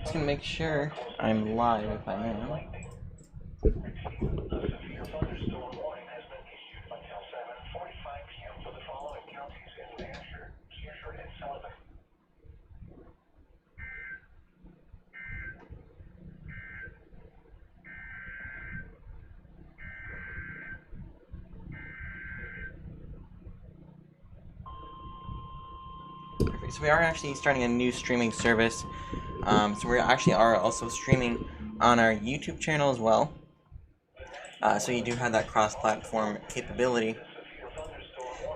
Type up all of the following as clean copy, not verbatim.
Just gonna make sure I'm live if I am. So we are actually starting a new streaming service. So we actually are also streaming on our YouTube channel as well. So you do have that cross-platform capability.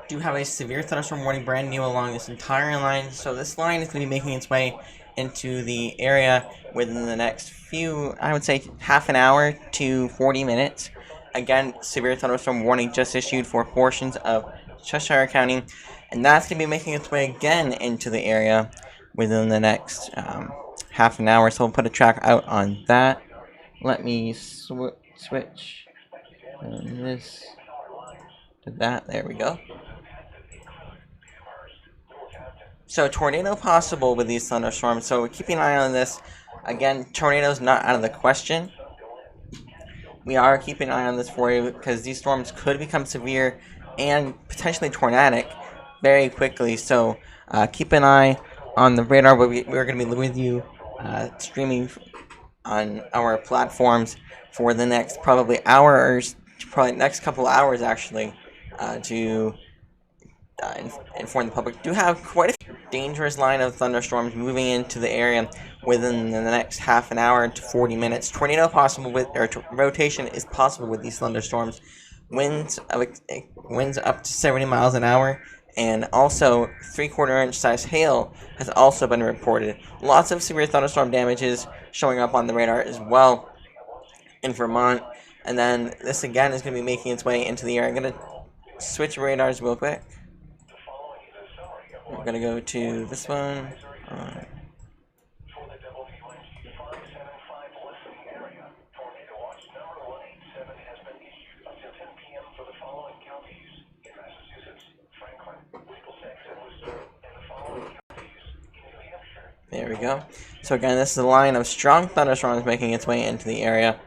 Do have a severe thunderstorm warning brand new along this entire line. So this line is going to be making its way into the area within the next few, I would say, half an hour to 40 minutes. Again, severe thunderstorm warning just issued for portions of Cheshire County, and that's going to be making its way again into the area within the next half an hour. So we'll put a track out on that. Let me switch this to that. There we go. So tornado possible with these thunderstorms. So we're keeping an eye on this. Again, tornadoes not out of the question. We are keeping an eye on this for you because these storms could become severe and potentially tornadic very quickly. So keep an eye on the radar. We're going to be with you streaming on our platforms for the next probably hours, probably next couple hours actually, to inform the public. Do have quite a dangerous line of thunderstorms moving into the area within the next half an hour to 40 minutes. Tornado possible with, or rotation is possible with these thunderstorms. Winds up to 70 miles an hour, and also 3/4 inch size hail has also been reported. Lots of severe thunderstorm damages showing up on the radar as well in Vermont. And then this again is going to be making its way into the air. I'm going to switch radars real quick. We're going to go to this one. There we go. So again, this is a line of strong thunderstorms making its way into the area,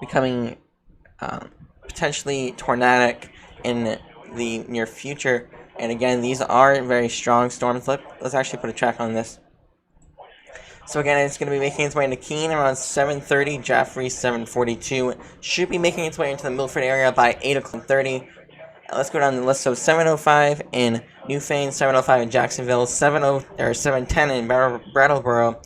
becoming potentially tornadic in the near future. And again, these are very strong storms. Let's actually put a track on this. So again, it's going to be making its way into Keene around 7:30. Jaffrey 7:42. Should be making its way into the Milford area by 8:30. Let's go down the list. So 7:05 in Newfane, 7:05 in Jacksonville, 7:10 in Brattleboro.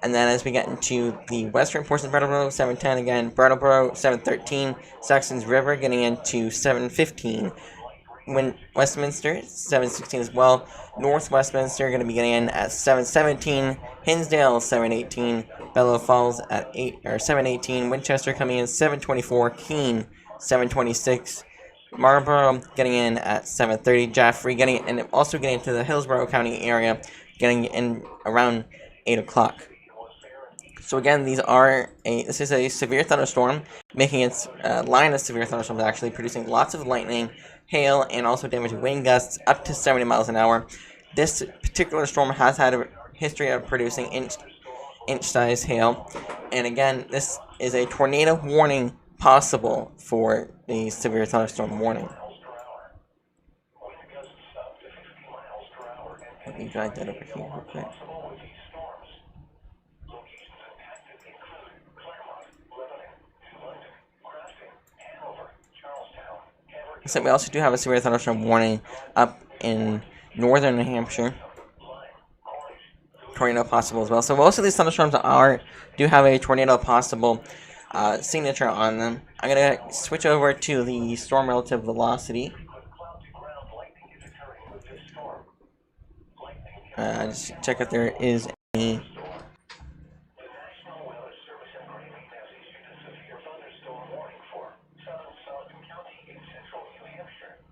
And then as we get into the western portion of Brattleboro, 7:10 again. Brattleboro, 7:13. Saxons River getting into 7:15. Westminster, 7:16 as well. North Westminster going to be getting in at 7:17. Hinsdale, 7:18. Bellow Falls at 7:18. Winchester coming in 7:24. Keene, 7:26. Marlborough getting in at 7:30. Jaffrey getting in, and also getting into the Hillsborough County area, getting in around 8 o'clock. So again, this is a severe thunderstorm, making its line of severe thunderstorms actually producing lots of lightning, hail, and also damaging wind gusts up to 70 miles an hour. This particular storm has had a history of producing inch-size hail, and again, this is a tornado warning possible for the severe thunderstorm warning. Let me drag that over here real quick. So we also do have a severe thunderstorm warning up in northern New Hampshire. Tornado possible as well. So most of these thunderstorms do have a tornado possible signature on them. I'm going to switch over to the storm relative velocity. Just check if there is any.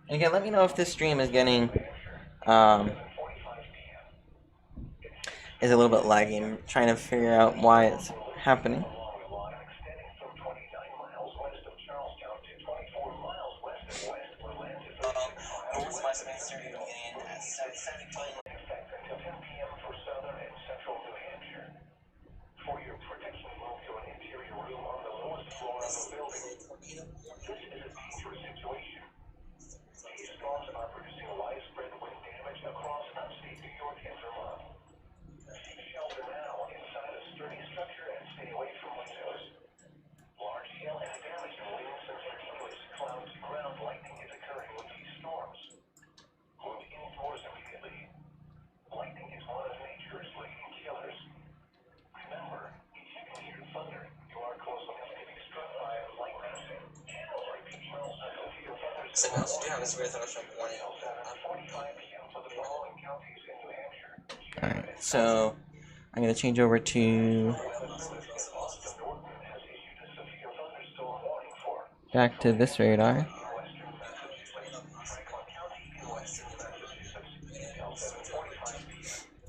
And again, let me know if this stream is getting is a little bit laggy. I'm trying to figure out why it's happening. North Westminster getting in at 7:17. So we also do have a severe thunderstorm warning. Alright, so I'm going to change over to back to this radar.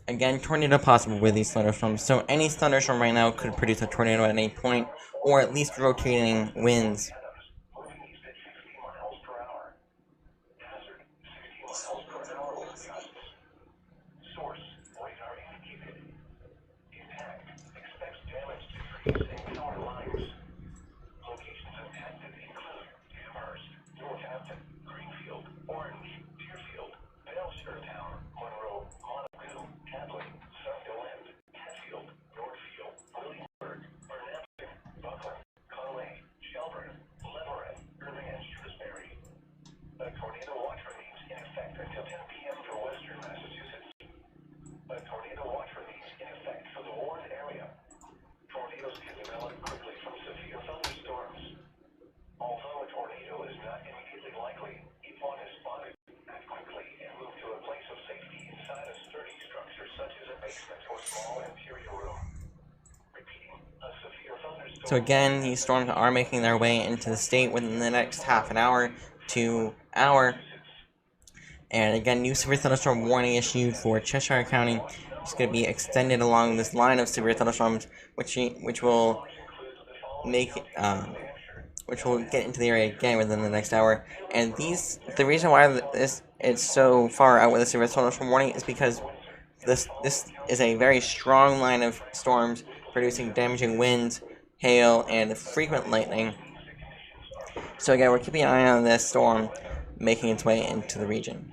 Again, tornado possible with these thunderstorms. So any thunderstorm right now could produce a tornado at any point, or at least rotating winds. So again, these storms are making their way into the state within the next half an hour to hour. And again, new severe thunderstorm warning issued for Cheshire County. It's going to be extended along this line of severe thunderstorms, which will make which will get into the area again within the next hour. And the reason why it's so far out with a severe thunderstorm warning is because this is a very strong line of storms producing damaging winds, hail, and frequent lightning. So again, we're keeping an eye on this storm making its way into the region.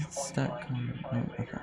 It's not coming. Oh, okay.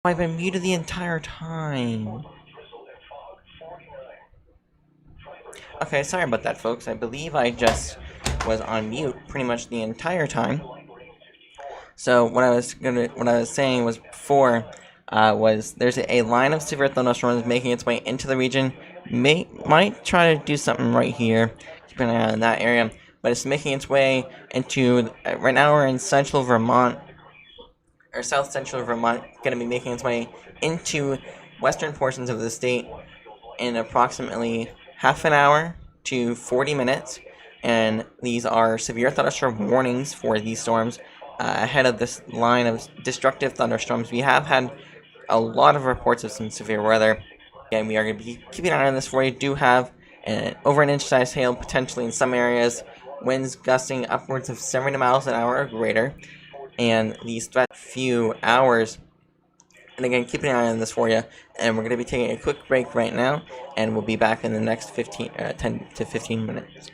I've been muted the entire time. Okay, sorry about that, folks. I believe I just was on mute pretty much the entire time. So what I was saying was before was there's a line of severe thunderstorms making its way into the region. Might try to do something right here. Keep an eye on that area, but it's making its way into. Right now we're in central Vermont or south central Vermont. Going to be making its way into western portions of the state in approximately half an hour to 40 minutes, and these are severe thunderstorm warnings for these storms. Ahead of this line of destructive thunderstorms, we have had a lot of reports of some severe weather. Again, we are going to be keeping an eye on this for you. Do have over an inch size hail potentially in some areas, winds gusting upwards of 70 miles an hour or greater, and these few hours. And again, keep an eye on this for you. And we're going to be taking a quick break right now, and we'll be back in the next 10 to 15 minutes.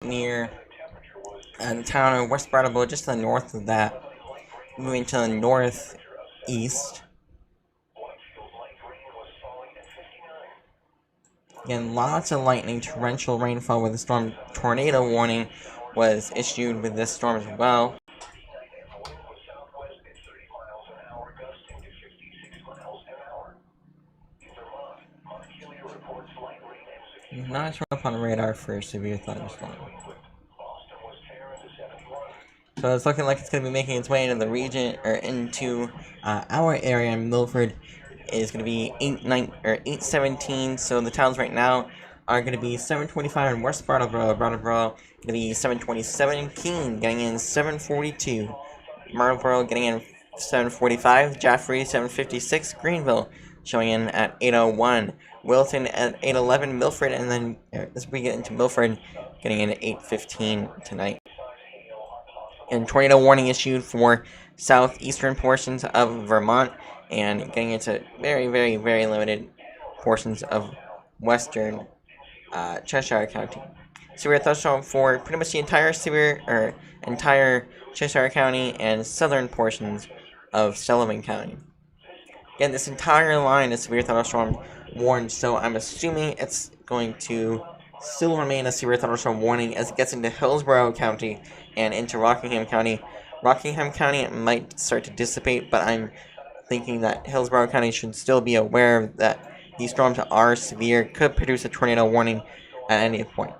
near the town of West Brattleboro, just to the north of that. Moving to the northeast. Again, lots of lightning, torrential rainfall with a storm tornado warning was issued with this storm as well. Not showing up on the radar for severe thunderstorm. So it's looking like it's going to be making its way into the region, or into our area. Milford is going to be 817. So the towns right now are going to be 725 in West Brattleboro. Brattleboro going to be 727. Keene getting in 742. Marlborough getting in 745. Jaffrey 756. Greenville showing in at 801. Wilton at 811. Milford, and then as we get into Milford, getting in at 815 tonight. And tornado warning issued for southeastern portions of Vermont, and getting into very, very, very limited portions of western Cheshire County. Severe thunderstorm for pretty much the entire Cheshire County and southern portions of Sullivan County. Again, this entire line is severe thunderstorm warned, so I'm assuming it's going to still remain a severe thunderstorm warning as it gets into Hillsborough County and into Rockingham County. Rockingham County, it might start to dissipate, but I'm thinking that Hillsborough County should still be aware that these storms are severe, could produce a tornado warning at any point.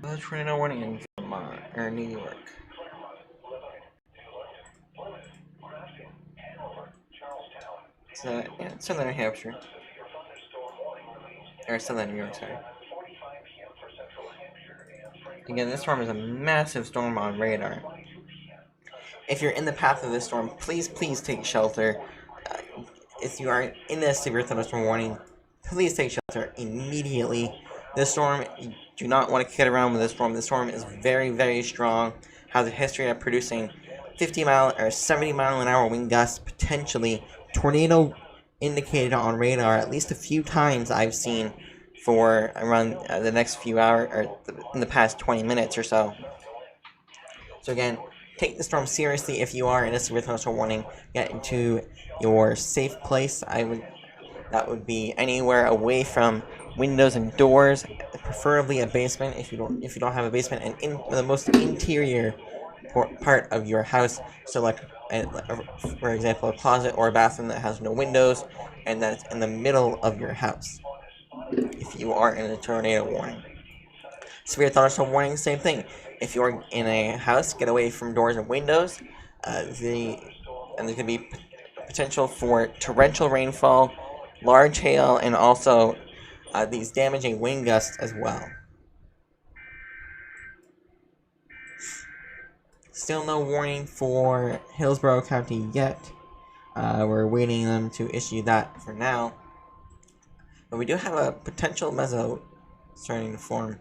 Another tornado warning in Vermont, or New York. So, yeah, southern New Hampshire. Or southern New York, sorry. Again, this storm is a massive storm on radar. If you're in the path of this storm, please take shelter. If you are in a severe thunderstorm warning, please take shelter immediately. This storm, you do not want to kid around with this storm. This storm is very, very strong. Has a history of producing 50-mile or 70-mile-an-hour wind gusts, potentially tornado indicated on radar at least a few times I've seen for around the next few hours, or in the past 20 minutes or so. So again, take the storm seriously. If you are in a severe thunderstorm warning, get into your safe place. That would be anywhere away from windows and doors, preferably a basement if you don't have a basement, and in the most interior part of your house. So like, for example, a closet or a bathroom that has no windows and that's in the middle of your house if you are in a tornado warning. Severe thunderstorm warning, same thing. If you're in a house, get away from doors and windows. And there's going to be potential for torrential rainfall, large hail, and also these damaging wind gusts as well. Still no warning for Hillsborough County yet. We're waiting them to issue that for now. But we do have a potential mezzo starting to form.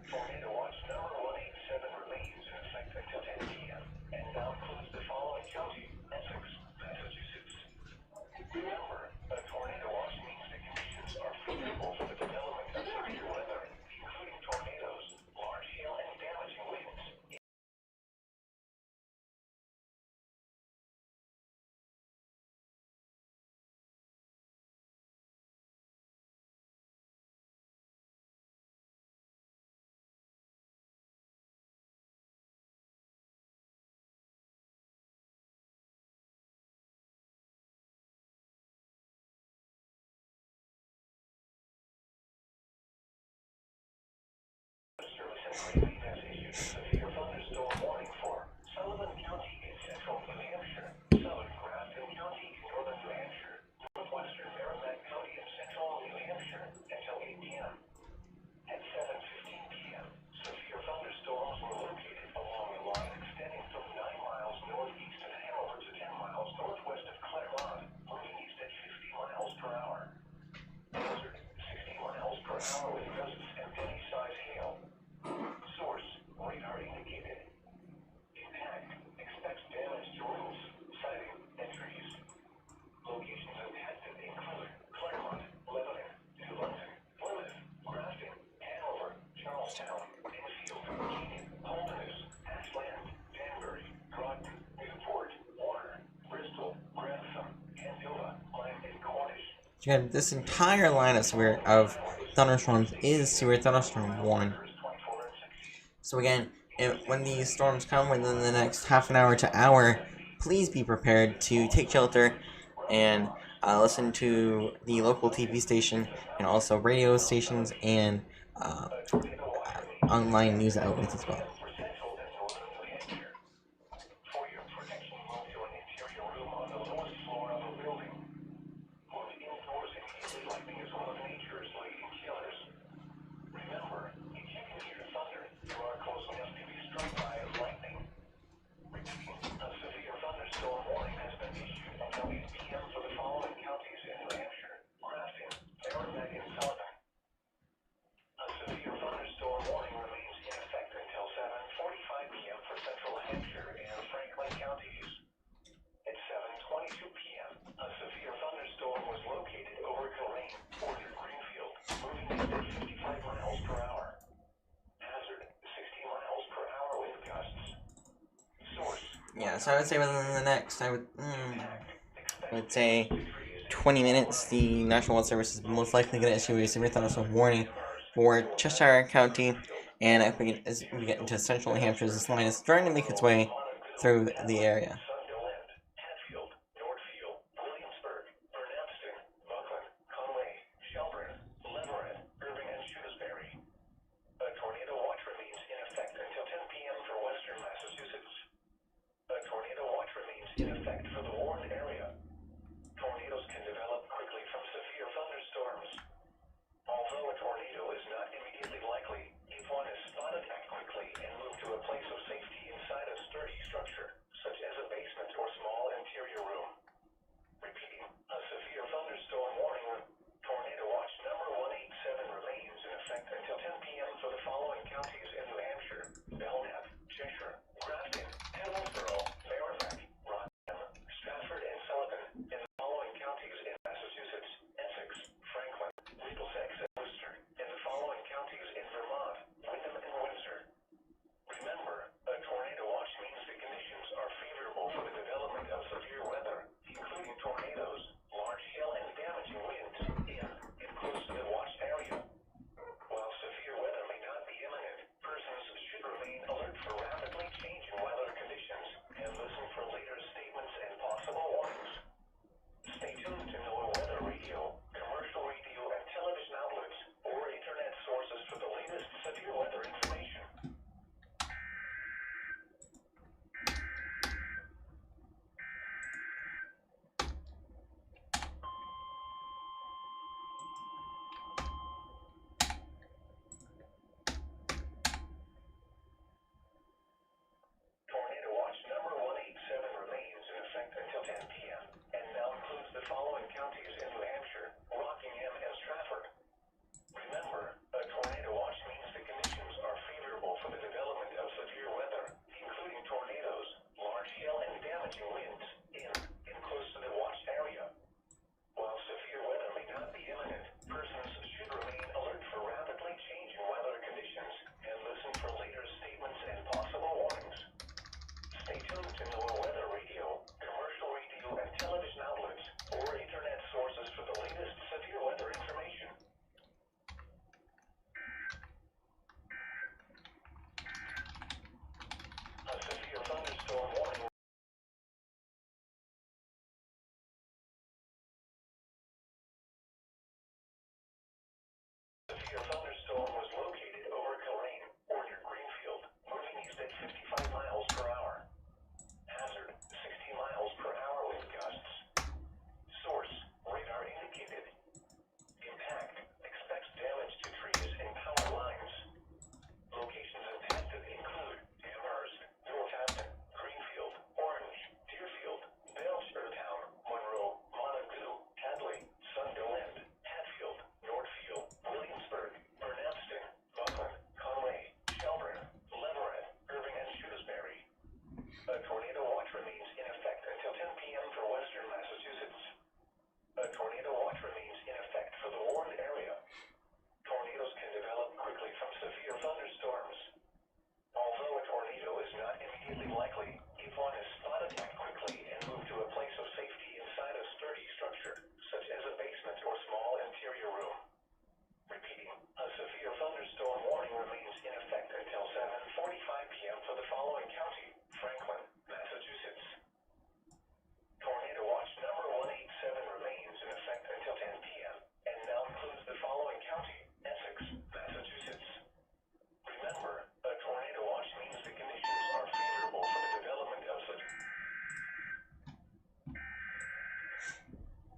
Again, this entire line of thunderstorms is severe thunderstorm 1. So again, when these storms come within the next half an hour to hour, please be prepared to take shelter and listen to the local TV station and also radio stations and online news outlets as well. Yeah, so I would say within the next, I would say 20 minutes, the National Weather Service is most likely going to issue a severe thunderstorm warning for Cheshire County, and as we get into central New Hampshire, this line is starting to make its way through the area.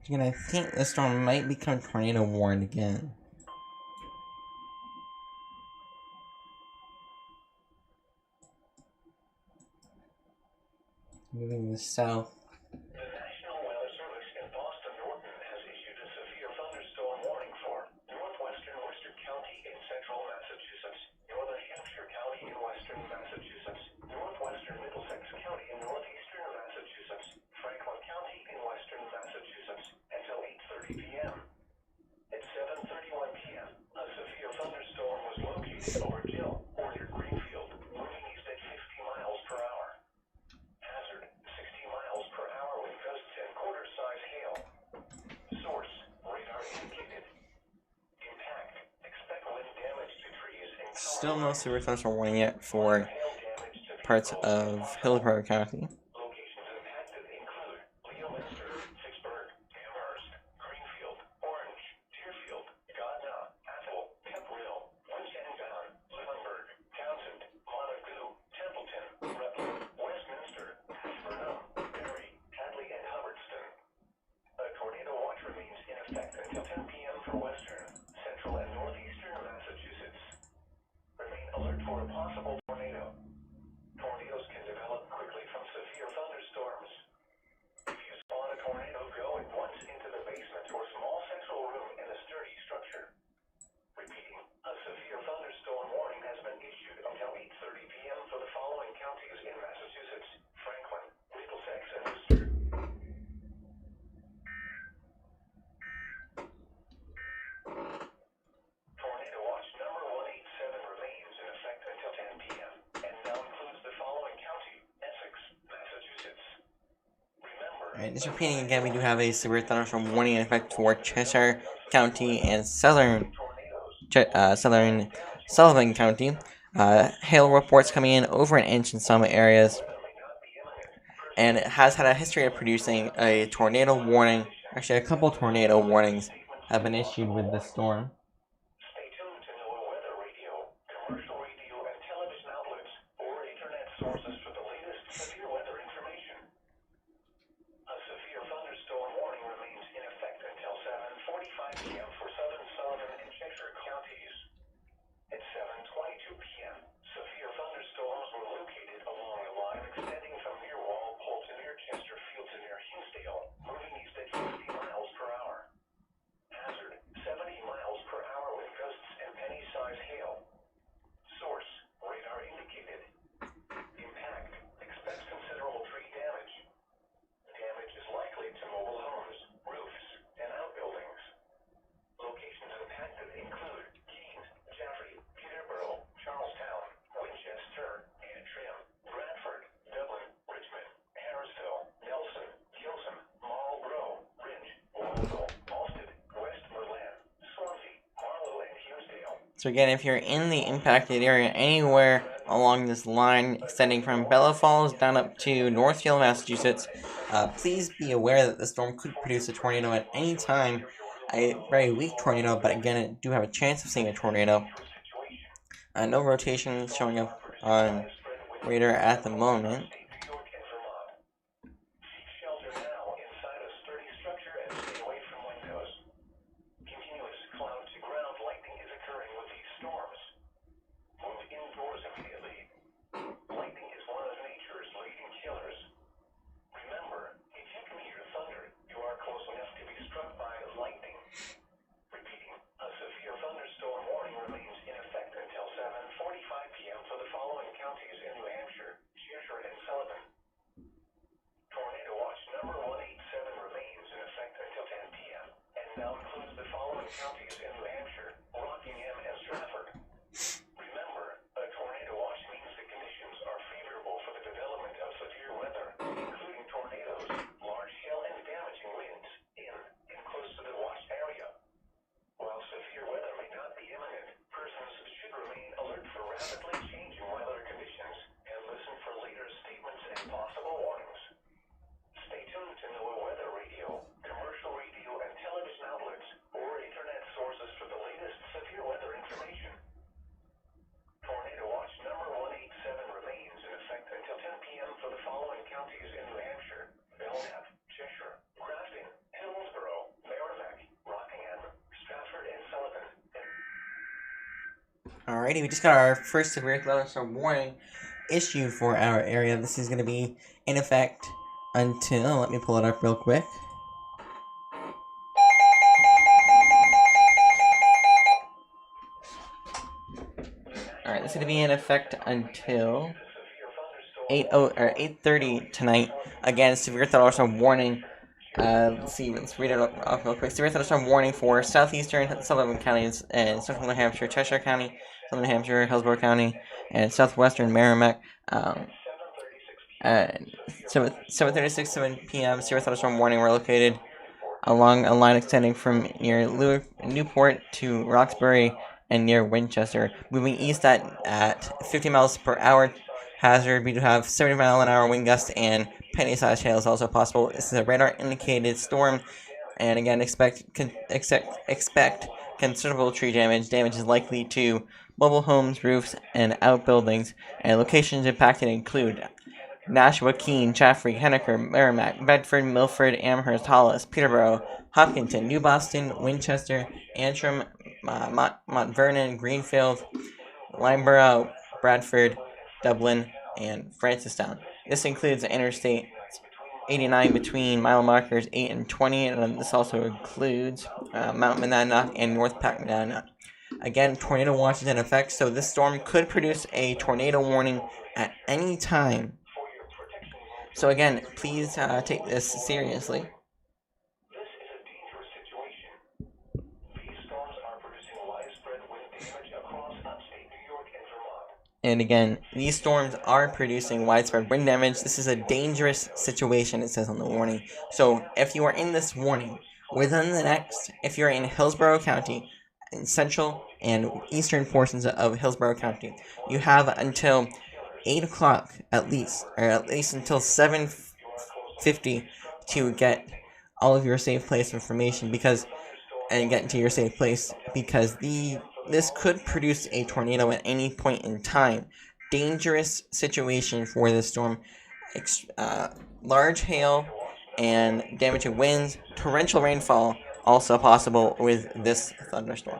Again, I think the storm might become tornado warned again. Moving south. The National Weather Service in Boston Norton has issued a severe thunderstorm warning for northwestern Worcester County in central Massachusetts, northern Hampshire County in western Massachusetts, northwestern Middlesex County in northeastern Massachusetts, Franklin County in western Massachusetts, until 8:30 p.m. At 7:31 p.m., a severe thunderstorm was located over Gill or near Greenfield, moving east at 50 miles per hour. Hazard, 60 miles per hour with gusts and quarter-size hail. Source, radar indicated. Impact, expect wind damage to trees and power Still no lines. severe thunderstorm warning yet for Hail damage to parts vehicles of and Hillsborough County. locations impacted include Leominster, Vicksburg, Amherst, Greenfield, Orange, Deerfield, Gardner, Athol, Pepperell, Winchendon, Leavenworth, Townsend, Montague, Templeton, Rutland, Westminster, Ashburnham, Berry, Hadley, and Hubbardston. A tornado watch remains in effect until 10 p.m. for western, central, and northeastern Massachusetts. Remain alert for a possible tornado. Tornadoes can develop quickly from severe thunderstorms. If you spawn a tornado, go at once into the basement or small central room in a sturdy structure. Repeating, a severe thunderstorm warning has been issued until 8:30 p.m. for the following counties in Massachusetts: Franklin, Middlesex, and Worcester. Tornado watch number 187 remains in effect until 10 p.m. and now includes the following county: Essex, Massachusetts. Remember, Alright, just repeating again, we do have a severe thunderstorm warning in effect for Cheshire County and southern Sullivan County. Hail reports coming in over an inch in some areas, and it has had a history of producing a tornado warning. Actually, a couple tornado warnings have been issued with this storm. stay tuned to NOAA weather radio, commercial radio, and television outlets, or internet sources for the latest severe weather information. A severe thunderstorm warning remains in effect until 7:45 p.m. for southern Sullivan and Cheshire counties. At 7:22 p.m., severe thunderstorms were located along a line extending from near Walpole to near Chesterfield to near Hinsdale, moving east at 50 miles per hour. Hazard, 70 miles per hour with gusts and penny-size hail. Source, radar indicated. Impact, expect considerable tree damage. Damage is likely to mobile homes, roofs, and outbuildings. Locations impacted include Keene, Jaffrey, Peterborough, Charlestown, Winchester, Antrim, Bradford, Dublin, Richmond, Harrisville, Nelson, Gilson, Marlborough, Ridge, Walsall, Alsted, Westmoreland, Swansea, Marlow, and Hughesdale. So again, if you're in the impacted area anywhere along this line extending from Bellow Falls down up to Northfield, Massachusetts, please be aware that the storm could produce a tornado at any time. A very weak tornado, but again, it do have a chance of seeing a tornado. No rotation showing up on radar at the moment. Seek shelter now inside a sturdy structure and stay away from windows. Continuous cloud-to-ground lightning is occurring with these storms. Move indoors immediately. Lightning is one of nature's leading killers. Remember, if you can hear thunder, you are close enough to be struck by lightning. Repeating, a severe thunderstorm warning remains in effect until 7:45 p.m. for the following counties in New Hampshire, Cheshire, and Sullivan. Tornado watch number 187 remains in effect until 10 p.m. and now includes the following counties in New Hampshire, Rockingham, and Stratford. Remember, a tornado watch means the conditions are favorable for the development of severe weather, including tornadoes, large hail, and damaging winds in and close to the watched area. While severe weather may not be imminent, persons should remain alert for rapidly changing weather conditions and listen for later statements and possible warnings. Stay tuned to NOAA weather radio, commercial radio, and television outlets, or internet sources Alrighty, we just got our first severe thunderstorm warning issued for our area. This is going to be in effect until, let me pull it up real quick. Alright, this is going to be in effect until 8:30 tonight. Again, severe thunderstorm warning. Let's read it off real quick. Severe thunderstorm warning for southeastern Sullivan counties and central New Hampshire, Cheshire County, southern New Hampshire, Hillsborough County, and southwestern Merrimack. At 7:36, 7 p.m. Severe thunderstorm warning were located along a line extending from near Newport to Roxbury and near Winchester, moving east at 50 miles per hour. Hazard, we do have 70-mile-an-hour wind gusts and penny-sized hail is also possible. This is a radar-indicated storm, and again, expect considerable tree damage. Damage is likely to mobile homes, roofs, and outbuildings, and locations impacted include Nashua, Keene, Jaffrey, Henniker, Merrimack, Bedford, Milford, Amherst, Hollis, Peterborough, Hopkinton, New Boston, Winchester, Antrim, Mount Vernon, Greenfield, Limeborough, Bradford, Dublin, and Francistown. This includes Interstate 89 between mile markers 8 and 20, and this also includes Mount Monadnock and North Pack Monadnock. Again, tornado watch is in effect, so this storm could produce a tornado warning at any time. So again, please take this seriously. This is a dangerous situation. These storms are producing widespread wind damage across upstate New York and Vermont. And again, these storms are producing widespread wind damage. This is a dangerous situation, it says on the warning. So if you are in this warning, if you're in Hillsborough County, in central and eastern portions of Hillsborough County, you have until 8 o'clock at least until 7:50 to get all of your safe place information and get into your safe place because this could produce a tornado at any point in time. Dangerous situation for this storm. Large hail and damaging winds, torrential rainfall also possible with this thunderstorm.